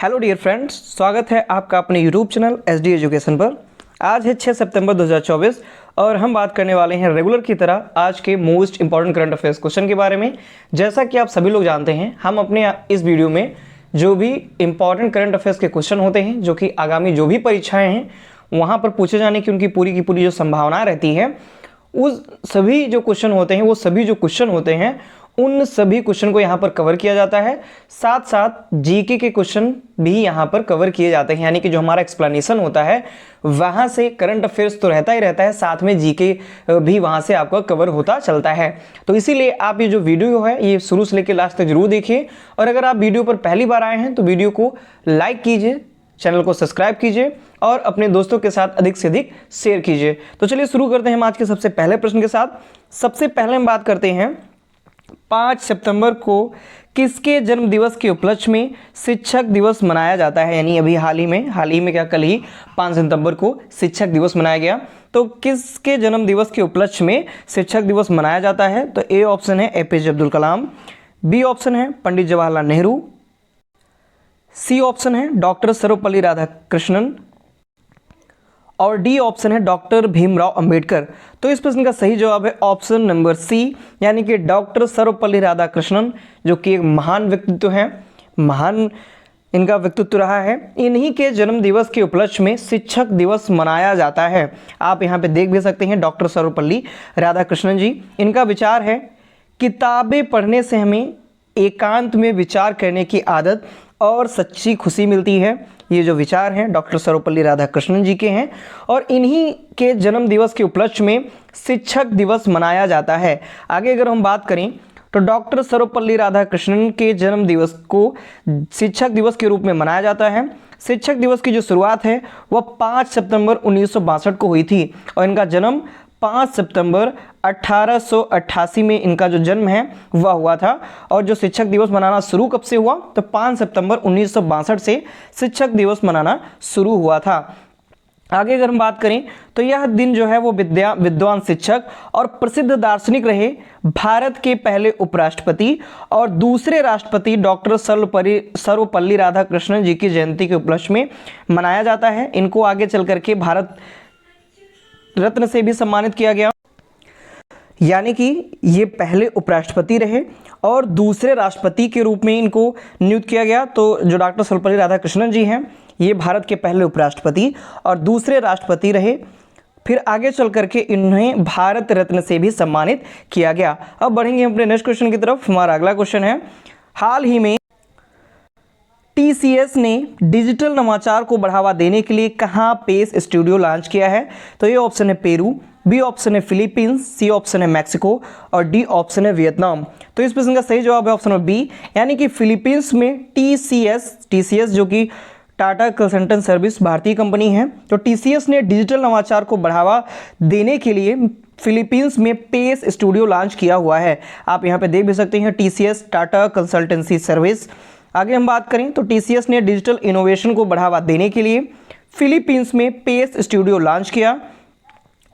Hello dear friends, स्वागत है आपका अपने यूट्यूब चैनल SD एजुकेशन पर। आज है 6 सितंबर 2024 और हम बात करने वाले हैं रेगुलर की तरह आज के most important current affairs question के बारे में। जैसा कि आप सभी लोग जानते हैं, हम अपने इस वीडियो में जो भी इंपॉर्टेंट करंट अफेयर्स के क्वेश्चन होते हैं, जो कि आगामी जो भी परीक्षाएँ हैं वहाँ पर पूछे जाने की उनकी पूरी की पूरी जो संभावना रहती है, उस सभी जो क्वेश्चन होते हैं, वो सभी जो क्वेश्चन होते हैं उन सभी क्वेश्चन को यहाँ पर कवर किया जाता है। साथ साथ जीके के क्वेश्चन भी यहाँ पर कवर किए जाते हैं, यानी कि जो हमारा एक्सप्लेनेशन होता है वहाँ से करंट अफेयर्स तो रहता ही रहता है, साथ में जीके भी वहाँ से आपका कवर होता चलता है। तो इसीलिए आप ये जो वीडियो है ये शुरू से लेकर लास्ट तक जरूर देखिए। और अगर आप वीडियो पर पहली बार आए हैं तो वीडियो को लाइक कीजिए, चैनल को सब्सक्राइब कीजिए और अपने दोस्तों के साथ अधिक से अधिक शेयर कीजिए। तो चलिए शुरू करते हैं हम आज के सबसे पहले प्रश्न के साथ। सबसे पहले हम बात करते हैं 5 सितंबर को किसके जन्म दिवस के उपलक्ष्य में शिक्षक दिवस मनाया जाता है। यानी अभी हाल ही में क्या कल ही 5 सितंबर को शिक्षक दिवस मनाया गया। तो किसके जन्म दिवस के उपलक्ष्य में शिक्षक दिवस मनाया जाता है? तो ए ऑप्शन है APJ Abdul Kalam, B option है पंडित जवाहरलाल नेहरू, सी ऑप्शन है डॉक्टर सर्वपल्ली राधाकृष्णन और डी ऑप्शन है डॉक्टर भीमराव अंबेडकर। तो इस प्रश्न का सही जवाब है ऑप्शन नंबर सी, यानी कि डॉक्टर सर्वपल्ली राधाकृष्णन, जो कि एक महान व्यक्तित्व है, महान इनका व्यक्तित्व रहा है। इन्हीं के जन्म दिवस के उपलक्ष्य में शिक्षक दिवस मनाया जाता है। आप यहाँ पे देख भी सकते हैं डॉक्टर सर्वपल्ली राधाकृष्णन जी। इनका विचार है, किताबें पढ़ने से हमें एकांत में विचार करने की आदत और सच्ची खुशी मिलती है। ये जो विचार हैं डॉक्टर सर्वपल्ली राधाकृष्णन जी के हैं और इन्हीं के जन्म दिवस के उपलक्ष्य में शिक्षक दिवस मनाया जाता है। आगे अगर हम बात करें तो डॉक्टर सर्वपल्ली राधाकृष्णन के जन्म दिवस को शिक्षक दिवस के रूप में मनाया जाता है। शिक्षक दिवस की जो शुरुआत है वह 5 सितंबर 1962 को हुई थी और इनका जन्म 5 सितंबर 1888 में इनका जो जन्म है वह हुआ था। और जो शिक्षक दिवस मनाना शुरू कब से हुआ? तो 5 सितंबर 1962 से शिक्षक दिवस मनाना शुरू हुआ था। आगे अगर हम बात करें तो यह दिन जो है वो विद्वान शिक्षक और प्रसिद्ध दार्शनिक रहे भारत के पहले उपराष्ट्रपति और दूसरे राष्ट्रपति डॉक्टर सर्वपल्ली राधाकृष्णन जी की जयंती के उपलक्ष्य में मनाया जाता है। इनको आगे चल करके भारत रत्न से भी सम्मानित किया गया, यानी कि ये पहले उपराष्ट्रपति रहे और दूसरे राष्ट्रपति के रूप में इनको नियुक्त किया गया। तो जो डॉक्टर सर्वपल्ली राधाकृष्णन जी हैं ये भारत के पहले उपराष्ट्रपति और दूसरे राष्ट्रपति रहे। फिर आगे चल करके इन्हें भारत रत्न से भी सम्मानित किया गया। अब बढ़ेंगे अपने नेक्स्ट क्वेश्चन की तरफ। हमारा अगला क्वेश्चन है, हाल ही में TCS ने डिजिटल नवाचार को बढ़ावा देने के लिए कहाँ पेस स्टूडियो लॉन्च किया है? तो ये ऑप्शन है पेरू, बी ऑप्शन है फिलीपींस, सी ऑप्शन है मैक्सिको और डी ऑप्शन है वियतनाम। तो इस प्रश्न का सही जवाब है ऑप्शन नंबर बी, यानी कि फिलीपींस में TCS जो कि टाटा कंसल्टेंट सर्विस भारतीय कंपनी है, तो TCS ने डिजिटल नवाचार को बढ़ावा देने के लिए फिलीपींस में पेस स्टूडियो लॉन्च किया हुआ है। आप यहाँ पे देख भी सकते हैं TCS टाटा कंसल्टेंसी सर्विस। आगे हम बात करें तो TCS ने डिजिटल इनोवेशन को बढ़ावा देने के लिए फिलीपींस में पेस स्टूडियो लॉन्च किया।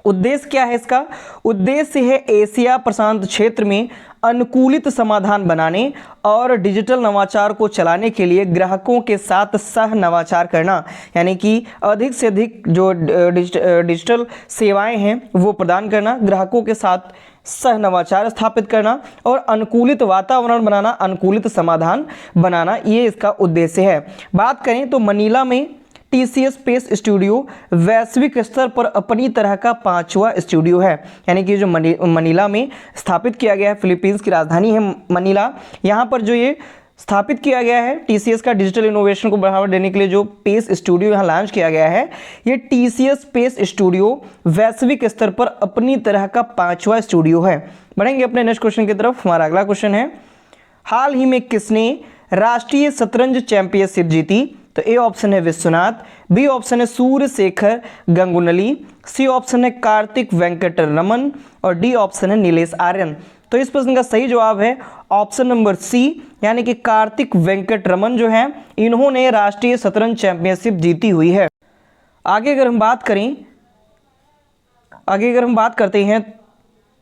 उद्देश्य क्या है इसका? उद्देश्य है एशिया प्रशांत क्षेत्र में अनुकूलित समाधान बनाने और डिजिटल नवाचार को चलाने के लिए ग्राहकों के साथ सह नवाचार करना, यानी कि अधिक से अधिक जो डिजिटल सेवाएं हैं वो प्रदान करना, ग्राहकों के साथ सह नवाचार स्थापित करना और अनुकूलित वातावरण बनाना, अनुकूलित समाधान बनाना, ये इसका उद्देश्य है। बात करें तो मनीला में TCS पेस स्टूडियो वैश्विक स्तर पर अपनी तरह का 5वां स्टूडियो है, यानी कि जो मनीला में स्थापित किया गया है, फिलीपींस की राजधानी है मनीला, यहाँ पर जो ये स्थापित किया गया है TCS का डिजिटल इनोवेशन को बढ़ावा देने के लिए जो पेस स्टूडियो यहाँ लॉन्च किया गया है, ये TCS पेस स्टूडियो वैश्विक स्तर पर अपनी तरह का 5वां स्टूडियो है। बढ़ेंगे अपने नेक्स्ट क्वेश्चन की तरफ। हमारा अगला क्वेश्चन है, हाल ही में किसने राष्ट्रीय शतरंज चैंपियनशिप जीती? तो ए ऑप्शन है विश्वनाथ, बी ऑप्शन है सूर्य शेखर गंगुनली, सी ऑप्शन है कार्तिक वेंकट रमन और डी ऑप्शन है नीलेश आर्यन। तो इस प्रश्न का सही जवाब है ऑप्शन नंबर सी, यानी कि कार्तिक वेंकट रमन जो है इन्होंने राष्ट्रीय शतरंज चैंपियनशिप जीती हुई है। आगे अगर हम बात करते हैं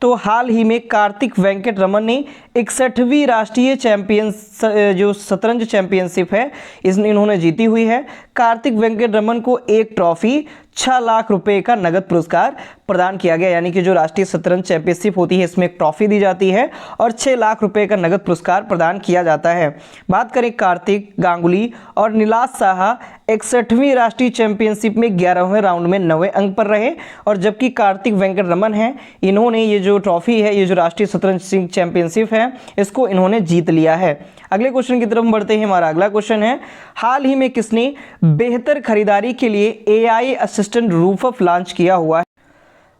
तो हाल ही में कार्तिक वेंकट रमन ने 61वीं राष्ट्रीय चैंपियंस जो शतरंज चैंपियनशिप है इन्होंने जीती हुई है। कार्तिक वेंकट रमन को एक ट्रॉफी 6 लाख रुपए का नगद पुरस्कार प्रदान किया गया, यानी कि जो राष्ट्रीय शतरंज चैंपियनशिप होती है इसमें एक ट्रॉफी दी जाती है और 6 लाख रुपए का नगद पुरस्कार प्रदान किया जाता है। बात करें कार्तिक गांगुली और नीलाश साहा 61वीं राष्ट्रीय चैंपियनशिप में 11वें राउंड में 9वें अंक पर रहे, और जबकि कार्तिक वेंकट रमन है इन्होंने ये जो ट्रॉफी है, ये जो राष्ट्रीय शतरंज चैंपियनशिप है, इसको इन्होंने जीत लिया है। अगले क्वेश्चन की तरफ बढ़ते हैं। हमारा अगला क्वेश्चन है, हाल ही में किसने बेहतर खरीदारी के लिए AI असिस्टेंट रूफअप लॉन्च किया हुआ है?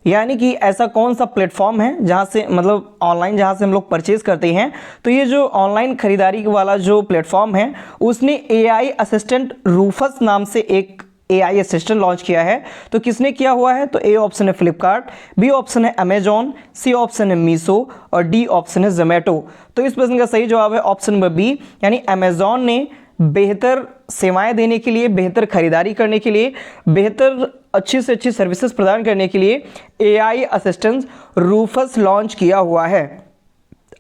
यानी कि ऐसा कौन सा प्लेटफॉर्म है जहां से मतलब ऑनलाइन जहां से हम लोग परचेज करते हैं, तो ये जो ऑनलाइन खरीदारी वाला जो प्लेटफॉर्म है उसने AI असिस्टेंट रूफस नाम से एक AI असिस्टेंट लॉन्च किया है। तो किसने किया हुआ है? तो A ऑप्शन है फ्लिपकार्ट, B ऑप्शन है अमेजॉन, C ऑप्शन है मीशो और D ऑप्शन है जोमेटो। तो इस प्रश्न का सही जवाब है ऑप्शन नंबर B, यानी अमेजॉन ने बेहतर सेवाएं देने के लिए, बेहतर खरीदारी करने के लिए, बेहतर अच्छी से अच्छी सर्विसेज प्रदान करने के लिए AI असिस्टेंट रूफस लॉन्च किया हुआ है।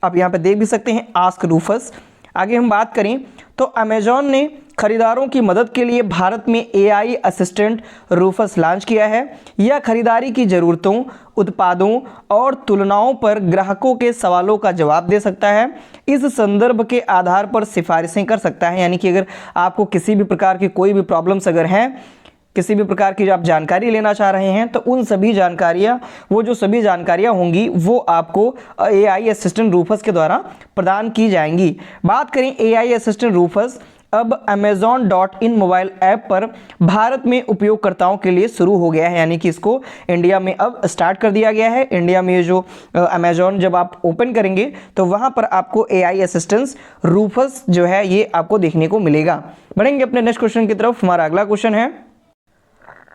आप यहाँ पे देख भी सकते हैं आस्क रूफस। आगे हम बात करें तो अमेजॉन ने खरीदारों की मदद के लिए भारत में AI असिस्टेंट रूफस लॉन्च किया है। यह खरीदारी की ज़रूरतों, उत्पादों और तुलनाओं पर ग्राहकों के सवालों का जवाब दे सकता है। इस संदर्भ के आधार पर सिफारिशें कर सकता है, यानी कि अगर आपको किसी भी प्रकार की कोई भी प्रॉब्लम्स अगर हैं, किसी भी प्रकार की जो आप जानकारी लेना चाह रहे हैं, तो उन सभी जानकारियाँ, वो जो सभी जानकारियाँ होंगी वो आपको AI असिस्टेंट रूफस के द्वारा प्रदान की जाएंगी। बात करें AI असिस्टेंट रूफस, अब Amazon.in मोबाइल ऐप पर भारत में उपयोगकर्ताओं के लिए शुरू हो गया है, यानी कि इसको इंडिया में अब स्टार्ट कर दिया गया है। इंडिया में जो Amazon जब आप ओपन करेंगे तो वहाँ पर आपको AI असिस्टेंट रूफस जो है ये आपको देखने को मिलेगा। बढ़ेंगे अपने नेक्स्ट क्वेश्चन की तरफ। हमारा अगला क्वेश्चन है,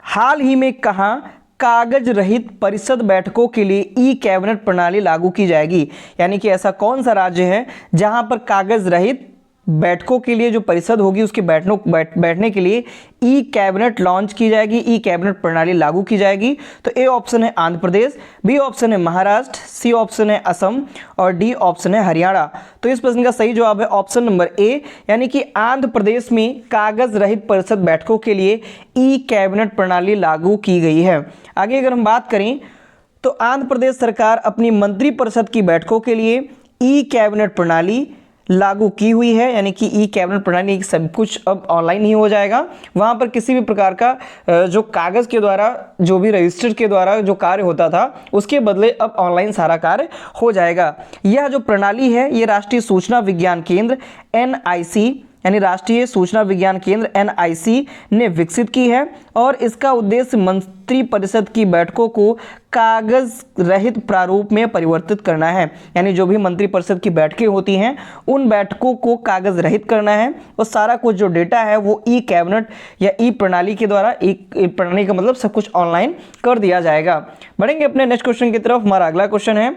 हाल ही में कहाँ कागज रहित परिषद बैठकों के लिए ई कैबिनेट प्रणाली लागू की जाएगी? यानी कि ऐसा कौन सा राज्य है जहां पर कागज रहित बैठकों के लिए जो परिषद होगी उसके बैठने के लिए ई कैबिनेट लॉन्च की जाएगी, ई कैबिनेट प्रणाली लागू की जाएगी? तो ए ऑप्शन है आंध्र प्रदेश, बी ऑप्शन है महाराष्ट्र, सी ऑप्शन है असम और डी ऑप्शन है हरियाणा। तो इस प्रश्न का सही जवाब है ऑप्शन नंबर ए, यानी कि आंध्र प्रदेश में कागज रहित परिषद बैठकों के लिए ई कैबिनेट प्रणाली लागू की गई है। आगे अगर हम बात करें तो आंध्र प्रदेश सरकार अपनी मंत्रिपरिषद की बैठकों के लिए ई कैबिनेट प्रणाली लागू की हुई है, यानी कि ई कैबिनेट प्रणाली सब कुछ अब ऑनलाइन ही हो जाएगा। वहाँ पर किसी भी प्रकार का जो कागज़ के द्वारा, जो भी रजिस्टर के द्वारा जो कार्य होता था उसके बदले अब ऑनलाइन सारा कार्य हो जाएगा। यह जो प्रणाली है ये राष्ट्रीय सूचना विज्ञान केंद्र NIC यानी राष्ट्रीय सूचना विज्ञान केंद्र NIC ने विकसित की है और इसका उद्देश्य मंत्रिपरिषद की बैठकों को कागज रहित प्रारूप में परिवर्तित करना है। यानी जो भी मंत्रिपरिषद की बैठकें होती हैं उन बैठकों को कागज रहित करना है और सारा कुछ जो डेटा है वो ई कैबिनेट या ई प्रणाली के द्वारा, ई प्रणाली का मतलब सब कुछ ऑनलाइन कर दिया जाएगा। बढ़ेंगे अपने नेक्स्ट क्वेश्चन की तरफ। हमारा अगला क्वेश्चन है,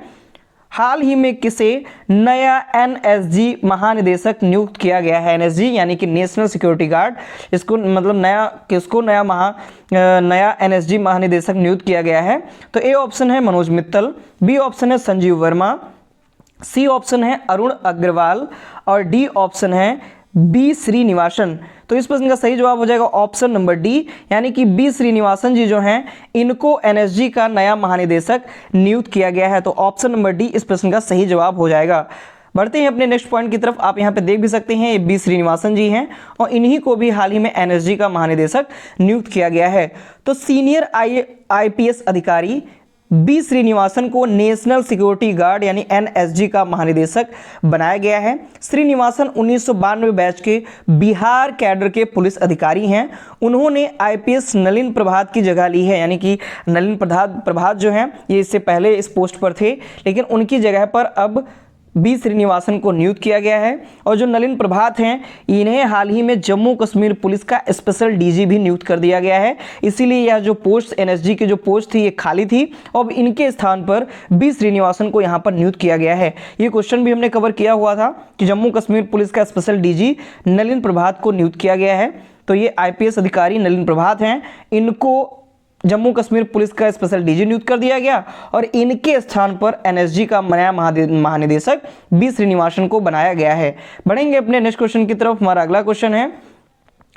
हाल ही में किसे नया NSG महानिदेशक नियुक्त किया गया है? NSG यानी कि नेशनल सिक्योरिटी गार्ड, इसको मतलब नया NSG महानिदेशक नियुक्त किया गया है? तो ए ऑप्शन है मनोज मित्तल, बी ऑप्शन है संजीव वर्मा, सी ऑप्शन है अरुण अग्रवाल और डी ऑप्शन है बी श्रीनिवासन। तो इस प्रश्न का सही जवाब हो जाएगा ऑप्शन नंबर डी, यानी कि बी श्रीनिवासन जी जो हैं इनको NSG का नया महानिदेशक नियुक्त किया गया है। तो ऑप्शन नंबर डी इस प्रश्न का सही जवाब हो जाएगा। बढ़ते हैं अपने नेक्स्ट पॉइंट की तरफ। आप यहाँ पे देख भी सकते हैं ये बी श्रीनिवासन जी हैं और इन्हीं को भी हाल ही में NSG का महानिदेशक नियुक्त किया गया है। तो सीनियर IPS अधिकारी बी श्रीनिवासन को नेशनल सिक्योरिटी गार्ड यानी NSG का महानिदेशक बनाया गया है। श्रीनिवासन 1992 बैच के बिहार कैडर के पुलिस अधिकारी हैं। उन्होंने IPS नलिन प्रभात की जगह ली है, यानी कि नलिन प्रभात जो हैं ये इससे पहले इस पोस्ट पर थे, लेकिन उनकी जगह पर अब बी श्रीनिवासन को नियुक्त किया गया है। और जो नलिन प्रभात हैं इन्हें हाल ही में जम्मू कश्मीर पुलिस का स्पेशल DG भी नियुक्त कर दिया गया है। इसीलिए यह जो पोस्ट NSG की जो पोस्ट थी ये खाली थी और इनके स्थान पर बी श्रीनिवासन को यहाँ पर नियुक्त किया गया है। ये क्वेश्चन भी हमने कवर किया हुआ था कि जम्मू कश्मीर पुलिस का स्पेशल DG नलिन प्रभात को नियुक्त किया गया है। तो ये IPS अधिकारी नलिन प्रभात हैं, इनको जम्मू कश्मीर पुलिस का स्पेशल डीजी नियुक्त कर दिया गया और इनके स्थान पर एनएसजी का नया महानिदेशक बी श्रीनिवासन को बनाया गया है। बढ़ेंगे अपने नेक्स्ट क्वेश्चन की तरफ। हमारा अगला क्वेश्चन है,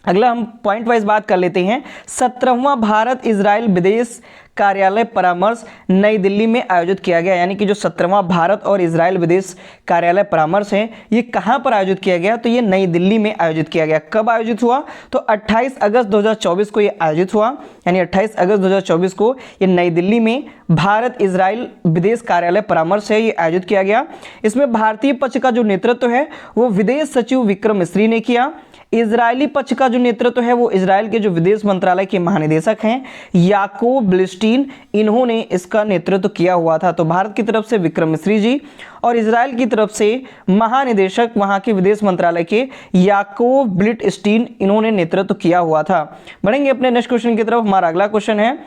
अगला हम पॉइंट वाइज बात कर लेते हैं। 17वां भारत इजराइल विदेश कार्यालय परामर्श नई दिल्ली में आयोजित किया गया, यानी कि जो 17वां भारत और इजराइल विदेश कार्यालय परामर्श है ये कहां पर आयोजित किया गया, तो ये नई दिल्ली में आयोजित किया गया। कब आयोजित हुआ, तो 28 अगस्त 2024 को ये आयोजित हुआ, यानी 28 अगस्त 2024 को ये नई दिल्ली में भारत इजराइल विदेश कार्यालय परामर्श है ये आयोजित किया गया। इसमें भारतीय पक्ष का जो नेतृत्व है वो विदेश सचिव विक्रम मिस्री ने किया। इजरायली पक्ष का जो नेतृत्व है वो इजराइल के जो विदेश मंत्रालय के महानिदेशक हैं याकूब ब्लिस्टीन, इन्होंने इसका नेतृत्व किया हुआ था। तो भारत की तरफ से विक्रम मिस्री जी और इजराइल की तरफ से महानिदेशक वहां के विदेश मंत्रालय के याकूब ब्लिस्टीन, इन्होंने नेतृत्व किया हुआ था। बढ़ेंगे अपने नेक्स्ट क्वेश्चन की तरफ। हमारा अगला क्वेश्चन है,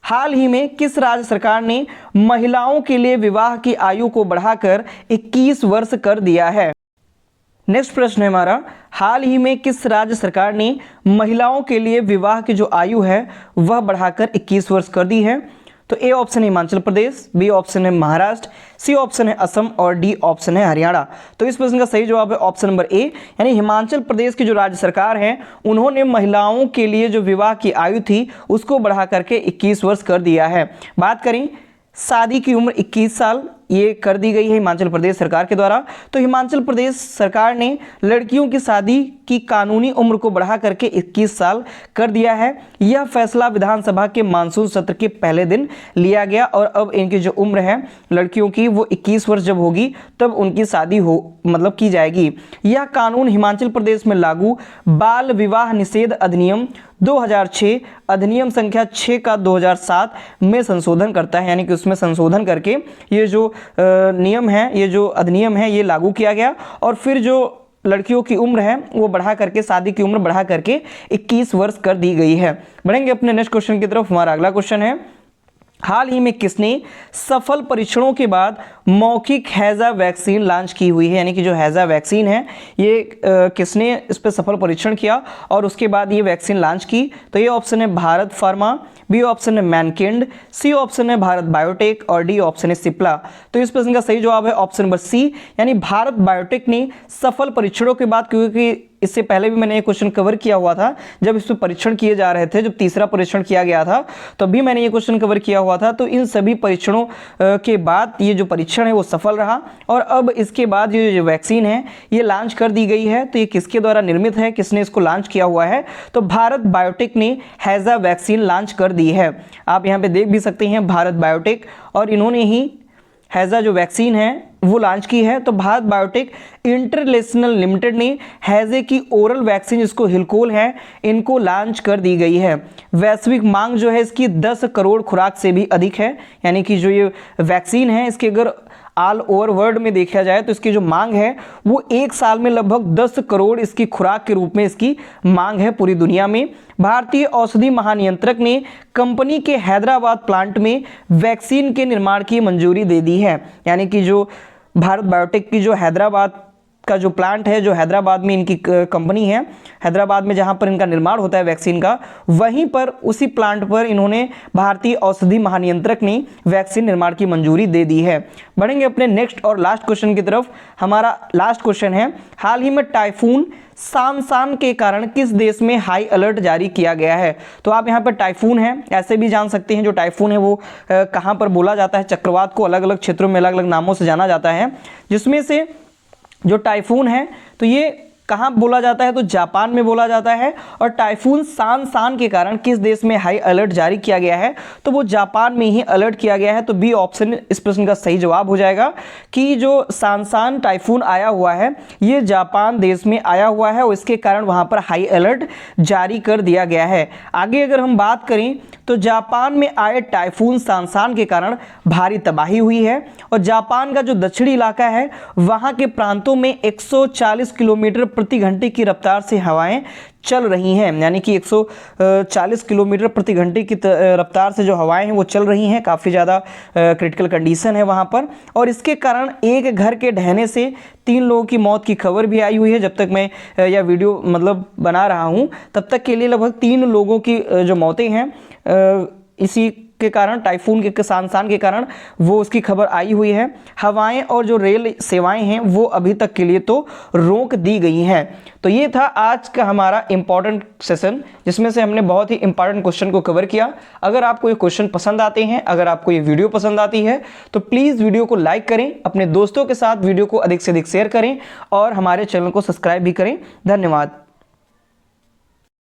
हाल ही में किस राज्य सरकार ने महिलाओं के लिए विवाह की आयु को बढ़ाकर 21 वर्ष कर दिया है। नेक्स्ट प्रश्न है हमारा, हाल ही में किस राज्य सरकार ने महिलाओं के लिए विवाह की जो आयु है वह बढ़ाकर 21 वर्ष कर दी है। तो ए ऑप्शन है हिमाचल प्रदेश, बी ऑप्शन है महाराष्ट्र, सी ऑप्शन है असम और डी ऑप्शन है हरियाणा। तो इस प्रश्न का सही जवाब है ऑप्शन नंबर ए, यानी हिमाचल प्रदेश की जो राज्य सरकार है उन्होंने महिलाओं के लिए जो विवाह की आयु थी उसको बढ़ा करके 21 वर्ष कर दिया है। बात करें शादी की उम्र 21 साल ये कर दी गई है हिमाचल प्रदेश सरकार के द्वारा। तो हिमाचल प्रदेश सरकार ने लड़कियों की शादी की कानूनी उम्र को बढ़ा करके 21 साल कर दिया है। यह फैसला विधानसभा के मानसून सत्र के पहले दिन लिया गया और अब इनकी जो उम्र है लड़कियों की वो 21 वर्ष जब होगी तब उनकी शादी की जाएगी। यह कानून हिमाचल प्रदेश में लागू बाल विवाह निषेध अधिनियम 2006 अधिनियम संख्या 6 का 2007 में संशोधन करता है, यानी कि उसमें संशोधन करके ये जो नियम है, ये जो अधिनियम है ये लागू किया गया और फिर जो लड़कियों की उम्र है वो बढ़ा करके, शादी की उम्र बढ़ा करके 21 वर्ष कर दी गई है। बढ़ेंगे अपने नेक्स्ट क्वेश्चन की तरफ। हमारा अगला क्वेश्चन है, हाल ही में किसने सफल परीक्षणों के बाद मौखिक हैजा वैक्सीन लॉन्च की हुई है, यानी कि जो हैजा वैक्सीन है ये किसने इस पर सफल परीक्षण किया और उसके बाद ये वैक्सीन लॉन्च की। तो ये ऑप्शन है भारत फार्मा, बी ऑप्शन है मैनकिंड, सी ऑप्शन है भारत बायोटेक और डी ऑप्शन है सिप्ला। तो इस प्रश्न का सही जवाब है ऑप्शन नंबर सी, यानी भारत बायोटेक ने सफल परीक्षणों के बाद, क्योंकि इससे पहले भी मैंने ये क्वेश्चन कवर किया हुआ था जब इस पर परीक्षण किए जा रहे थे, जब तीसरा परीक्षण किया गया था तब भी मैंने ये क्वेश्चन कवर किया हुआ था। तो इन सभी परीक्षणों के बाद ये जो परीक्षण है वो सफल रहा और अब इसके बाद ये जो वैक्सीन है ये लॉन्च कर दी गई है। तो ये किसके द्वारा निर्मित है, किसने इसको लॉन्च किया हुआ है, तो भारत बायोटेक ने हैजा वैक्सीन लॉन्च कर दी है। आप यहाँ पे देख भी सकते हैं भारत बायोटेक, और इन्होंने ही हैजा जो वैक्सीन है वो लॉन्च की है। तो भारत बायोटेक इंटरनेशनल लिमिटेड ने हैजे की ओरल वैक्सीन जिसको हिलकोल है इनको लॉन्च कर दी गई है। वैश्विक मांग जो है इसकी 10 करोड़ खुराक से भी अधिक है, यानी कि जो ये वैक्सीन है इसके अगर ऑल ओवर वर्ल्ड में देखा जाए तो इसकी जो मांग है वो एक साल में लगभग 10 करोड़ इसकी खुराक के रूप में इसकी मांग है पूरी दुनिया में। भारतीय औषधि महानियंत्रक ने कंपनी के हैदराबाद प्लांट में वैक्सीन के निर्माण की मंजूरी दे दी है, यानी कि जो भारत बायोटेक की जो हैदराबाद का जो प्लांट है, जो हैदराबाद में इनकी कंपनी है, हैदराबाद में जहां पर इनका निर्माण होता है वैक्सीन का, वहीं पर उसी प्लांट पर इन्होंने भारतीय औषधि महानियंत्रक ने वैक्सीन निर्माण की मंजूरी दे दी है। बढ़ेंगे अपने नेक्स्ट और लास्ट क्वेश्चन की तरफ। हमारा लास्ट क्वेश्चन है, हाल ही में टाइफून सानसान के कारण किस देश में हाई अलर्ट जारी किया गया है। तो आप यहाँ पर टाइफून है ऐसे भी जान सकते हैं, जो टाइफून है वो कहाँ पर बोला जाता है, चक्रवात को अलग अलग क्षेत्रों में अलग अलग नामों से जाना जाता है, जिसमें से जो टाइफून है तो ये कहाँ बोला जाता है, तो जापान में बोला जाता है। और टाइफून सानसान के कारण किस देश में हाई अलर्ट जारी किया गया है, तो वो जापान में ही अलर्ट किया गया है। तो बी ऑप्शन इस प्रश्न का सही जवाब हो जाएगा कि जो सानसान टाइफून आया हुआ है ये जापान देश में आया हुआ है और इसके कारण वहाँ पर हाई अलर्ट जारी कर दिया गया है। आगे अगर हम बात करें तो जापान में आए टाइफून सानसान के कारण भारी तबाही हुई है और जापान का जो दक्षिणी इलाका है वहाँ के प्रांतों में 140 किलोमीटर प्रति घंटे की रफ्तार से हवाएं चल रही हैं, यानी कि 140 किलोमीटर प्रति घंटे की रफ्तार से जो हवाएं हैं वो चल रही हैं। काफ़ी ज़्यादा क्रिटिकल कंडीशन है वहाँ पर और इसके कारण एक घर के ढहने से 3 लोगों की मौत की खबर भी आई हुई है। जब तक मैं यह वीडियो बना रहा हूँ तब तक के लिए लगभग 3 लोगों की जो मौतें हैं इसी के कारण, टाइफून के सांसान के कारण वो उसकी खबर आई हुई है। हवाएं और जो रेल सेवाएं हैं वो अभी तक के लिए तो रोक दी गई हैं। तो ये था आज का हमारा इंपॉर्टेंट सेशन, जिसमें से हमने बहुत ही इंपॉर्टेंट क्वेश्चन को कवर किया। अगर आपको ये क्वेश्चन पसंद आते हैं, अगर आपको ये वीडियो पसंद आती है, तो प्लीज़ वीडियो को लाइक करें, अपने दोस्तों के साथ वीडियो को अधिक से अधिक शेयर करें और हमारे चैनल को सब्सक्राइब भी करें। धन्यवाद।